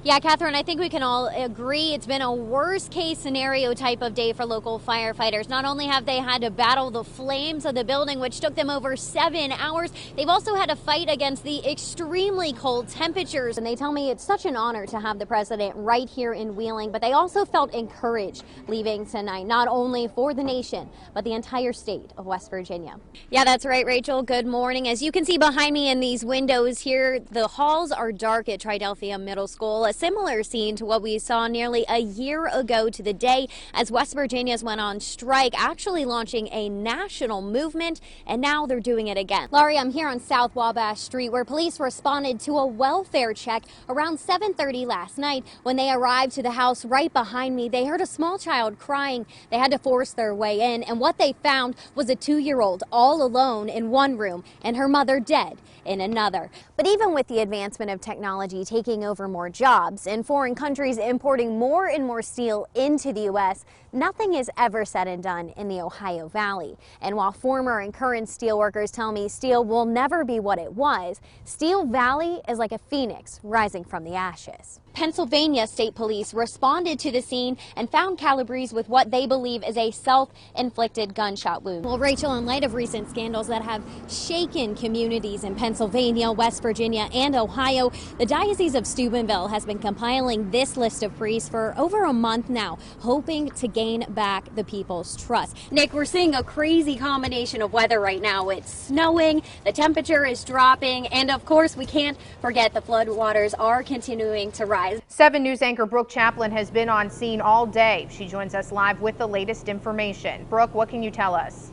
Yeah, Catherine, I think we can all agree it's been a worst case scenario type of day for local firefighters. Not only have they had to battle the flames of the building, which took them over 7 hours, they've also had to fight against the extremely cold temperatures. And they tell me it's such an honor to have the president right here in Wheeling, but they also felt encouraged leaving tonight, not only for the nation, but the entire state of West Virginia. Yeah, that's right, Rachel. Good morning. As you can see behind me in these windows here, the halls are dark at Triadelphia Middle School. A similar scene to what we saw nearly a year ago to the day as West Virginians went on strike, actually launching a national movement, and now they're doing it again. Laurie, I'm here on South Wabash Street where police responded to a welfare check around 7:30 last night. When they arrived to the house right behind me, they heard a small child crying. They had to force their way in, and what they found was a 2-year-old all alone in one room and her mother dead in another. But even with the advancement of technology taking over more jobs and foreign countries importing more and more steel into the U.S., nothing is ever said and done in the Ohio Valley. And while former and current steel workers tell me steel will never be what it was, Steel Valley is like a phoenix rising from the ashes. Pennsylvania State Police responded to the scene and found Calabrese with what they believe is a self-inflicted gunshot wound. Well, Rachel, in light of recent scandals that have shaken communities in Pennsylvania, West Virginia, and Ohio, the Diocese of Steubenville has been compiling this list of priests for over a month now, hoping to gain back the people's trust. Nick, we're seeing a crazy combination of weather right now. It's snowing, the temperature is dropping, and of course, we can't forget the floodwaters are continuing to rise. 7 News anchor Brooke Chaplain has been on scene all day. She joins us live with the latest information. Brooke, what can you tell us?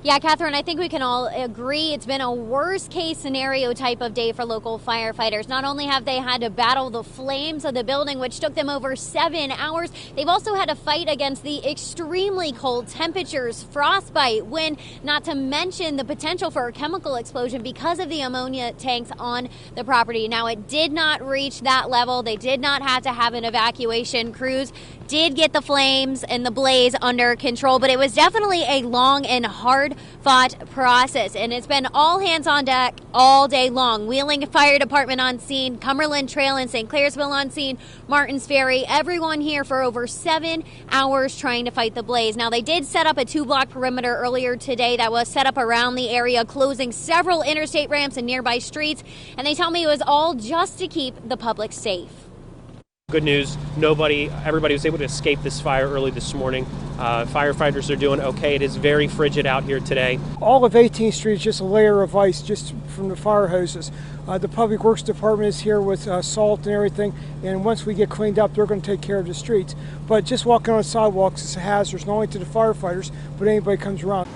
Yeah, Catherine, I think we can all agree it's been a worst case scenario type of day for local firefighters. Not only have they had to battle the flames of the building, which took them over 7 hours, they've also had to fight against the extremely cold temperatures, frostbite, wind, not to mention the potential for a chemical explosion because of the ammonia tanks on the property. Now, it did not reach that level. They did not have to have an evacuation. Crews did get the flames and the blaze under control, but it was definitely a long and hard fought process, and it's been all hands on deck all day long. Wheeling Fire Department on scene, Cumberland Trail and St. Clairsville on scene, Martins Ferry, everyone here for over 7 hours trying to fight the blaze. Now, they did set up a 2-block perimeter earlier today that was set up around the area, closing several interstate ramps and nearby streets, and they tell me it was all just to keep the public safe. Good news, everybody was able to escape this fire early this morning. Firefighters are doing okay. It is very frigid out here today. All of 18th Street is just a layer of ice just from the fire hoses. The Public Works Department is here with salt and everything, and once we get cleaned up, they're going to take care of the streets. But just walking on sidewalks is a hazard, not only to the firefighters, but anybody comes around.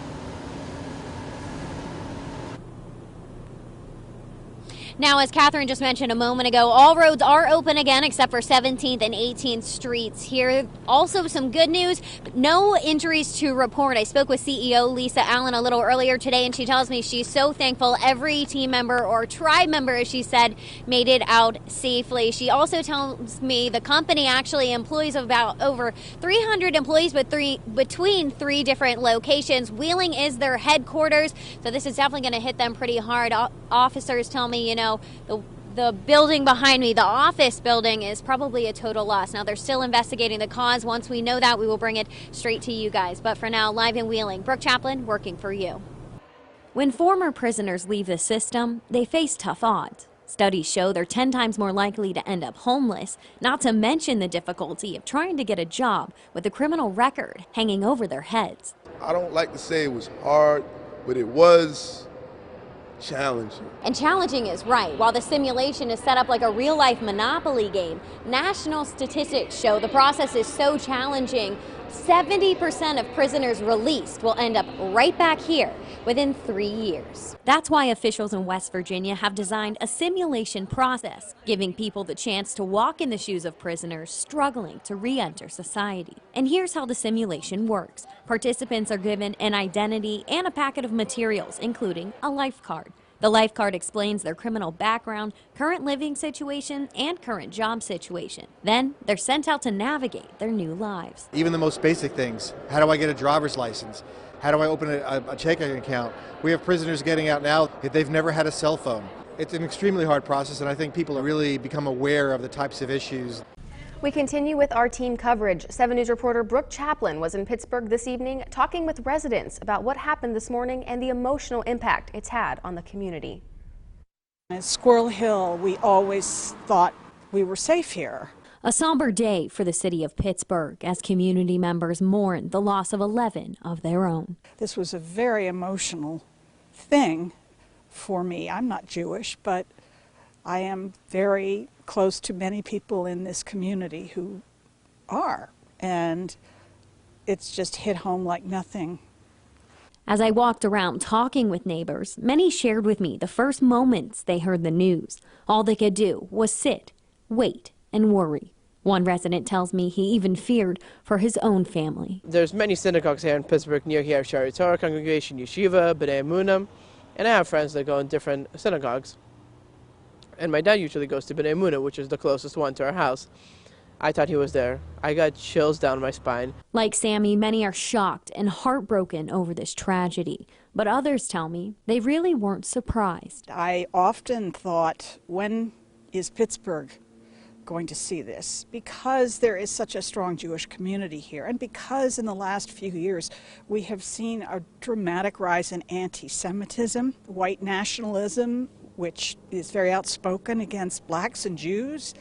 Now, as Catherine just mentioned a moment ago, all roads are open again except for 17th and 18th Streets here. Also, some good news, no injuries to report. I spoke with CEO Lisa Allen a little earlier today, and she tells me she's so thankful every team member or tribe member, as she said, made it out safely. She also tells me the company actually employs about over 300 employees between 3 different locations. Wheeling is their headquarters, so this is definitely going to hit them pretty hard. Officers tell me, the building behind me, the office building, is probably a total loss. Now, they're still investigating the cause. Once we know that, we will bring it straight to you guys. But for now, live in Wheeling, Brooke Chaplain working for you. When former prisoners leave the system, they face tough odds. Studies show they're 10 times more likely to end up homeless, not to mention the difficulty of trying to get a job with a criminal record hanging over their heads. I don't like to say it was hard, but it was challenging. And challenging is right. While the simulation is set up like a real-life Monopoly game, national statistics show the process is so challenging, 70% of prisoners released will end up right back here within 3 years. That's why officials in West Virginia have designed a simulation process, giving people the chance to walk in the shoes of prisoners struggling to re-enter society. And here's how the simulation works. Participants are given an identity and a packet of materials, including a life card. The life card explains their criminal background, current living situation, and current job situation. Then they're sent out to navigate their new lives. Even the most basic things. How do I get a driver's license? How do I open a checking account? We have prisoners getting out now if they've never had a cell phone. It's an extremely hard process, and I think people really become aware of the types of issues. We continue with our team coverage. 7 News reporter Brooke Chaplain was in Pittsburgh this evening talking with residents about what happened this morning and the emotional impact it's had on the community. At Squirrel Hill, we always thought we were safe here. A somber day for the city of Pittsburgh as community members mourn the loss of 11 of their own. This was a very emotional thing for me. I'm not Jewish, but I am very close to many people in this community who are, and it's just hit home like nothing. As I walked around talking with neighbors, many shared with me the first moments they heard the news. All they could do was sit, wait, and worry. One resident tells me he even feared for his own family. There's many synagogues here in Pittsburgh near here, Shari Torah congregation, Yeshiva, B'nai Emunah, and I have friends that go in different synagogues. And my dad usually goes to B'nai Emunah, which is the closest one to our house. I thought he was there. I got chills down my spine. Like Sammy, many are shocked and heartbroken over this tragedy. But others tell me they really weren't surprised. I often thought, when is Pittsburgh going to see this? Because there is such a strong Jewish community here, and because in the last few years we have seen a dramatic rise in anti-Semitism, white nationalism, which is very outspoken against blacks and Jews,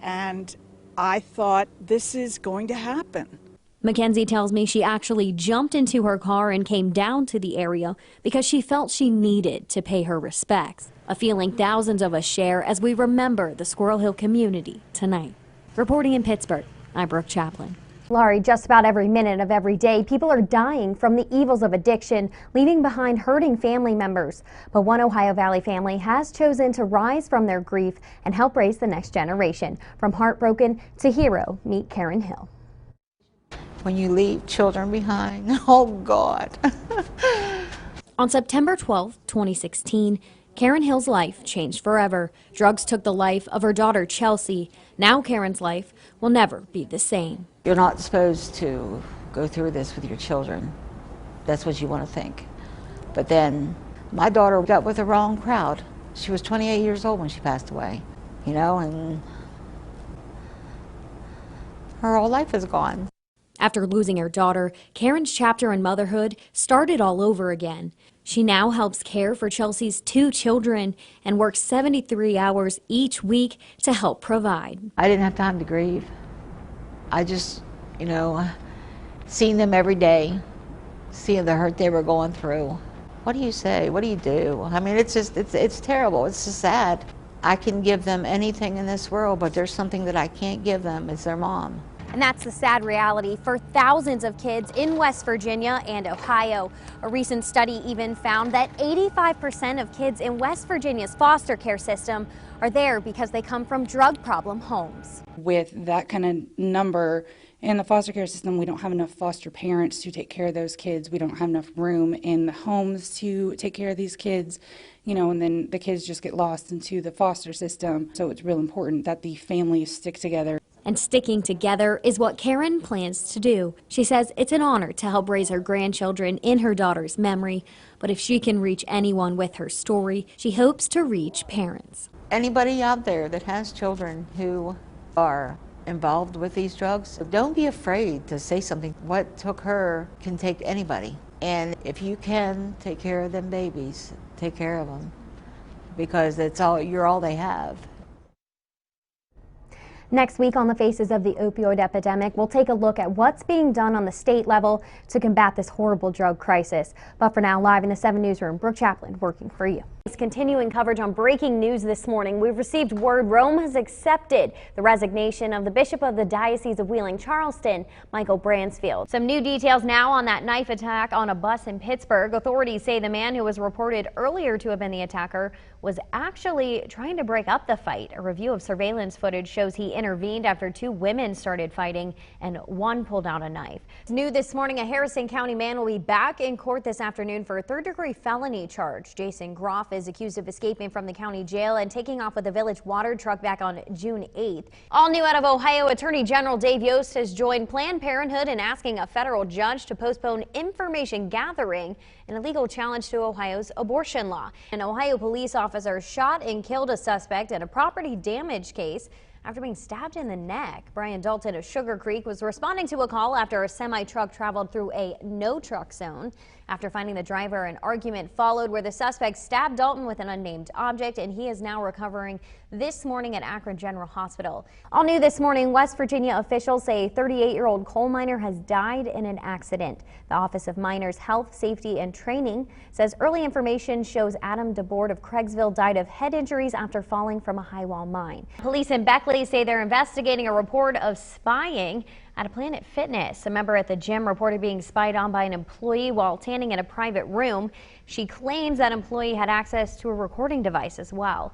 and I thought this is going to happen. Mackenzie tells me she actually jumped into her car and came down to the area because she felt she needed to pay her respects, a feeling thousands of us share as we remember the Squirrel Hill community tonight. Reporting in Pittsburgh, I'm Brooke Chaplain. Laurie, just about every minute of every day, people are dying from the evils of addiction, leaving behind hurting family members. But one Ohio Valley family has chosen to rise from their grief and help raise the next generation. From heartbroken to hero, meet Karen Hill. When you leave children behind, oh God. On September 12, 2016, Karen Hill's life changed forever. Drugs took the life of her daughter, Chelsea. Now Karen's life will never be the same. You're not supposed to go through this with your children. That's what you want to think. But then my daughter got with the wrong crowd. She was 28 years old when she passed away, you know, and her whole life is gone. After losing her daughter, Karen's chapter in motherhood started all over again. She now helps care for Chelsea's 2 children and works 73 hours each week to help provide. I didn't have time to grieve. I just, you know, seeing them every day, seeing the hurt they were going through. What do you say? What do you do? I mean, it's just, it's terrible. It's just sad. I can give them anything in this world, but there's something that I can't give them. It's their mom. And that's the sad reality for thousands of kids in West Virginia and Ohio. A recent study even found that 85% of kids in West Virginia's foster care system are there because they come from drug problem homes. With that kind of number in the foster care system, we don't have enough foster parents to take care of those kids. We don't have enough room in the homes to take care of these kids, you know, and then the kids just get lost into the foster system. So it's real important that the families stick together. And sticking together is what Karen plans to do. She says it's an honor to help raise her grandchildren in her daughter's memory. But if she can reach anyone with her story, she hopes to reach parents. Anybody out there that has children who are involved with these drugs, don't be afraid to say something. What took her can take anybody. And if you can take care of them babies, take care of them, because you're all they have. Next week on the Faces of the Opioid Epidemic, we'll take a look at what's being done on the state level to combat this horrible drug crisis. But for now, live in the 7 Newsroom, Brooke Chaplain working for you. Continuing coverage on breaking news this morning, we've received word Rome has accepted the resignation of the Bishop of the Diocese of Wheeling-Charleston, Michael Bransfield. Some new details now on that knife attack on a bus in Pittsburgh. Authorities say the man who was reported earlier to have been the attacker was actually trying to break up the fight. A review of surveillance footage shows he intervened after 2 women started fighting and one pulled out a knife. New this morning, a Harrison County man will be back in court this afternoon for a 3rd-degree felony charge. Jason Groff Hoff is accused of escaping from the county jail and taking off with a village water truck back on June 8th. All new out of Ohio, Attorney General Dave Yost has joined Planned Parenthood in asking a federal judge to postpone information gathering in a legal challenge to Ohio's abortion law. An Ohio police officer shot and killed a suspect in a property damage case after being stabbed in the neck. Brian Dalton of Sugar Creek was responding to a call after a semi-truck traveled through a no-truck zone. After finding the driver, an argument followed where the suspect stabbed Dalton with an unnamed object, and he is now recovering this morning at Akron General Hospital. All new this morning, West Virginia officials say a 38-year-old coal miner has died in an accident. The Office of Miners Health, Safety, and Training says early information shows Adam DeBoard of Craigsville died of head injuries after falling from a high-wall mine. Police in Beckley say they're investigating a report of spying at a Planet Fitness. A member at the gym reported being spied on by an employee while standing in a private room. She claims that employee had access to a recording device as well.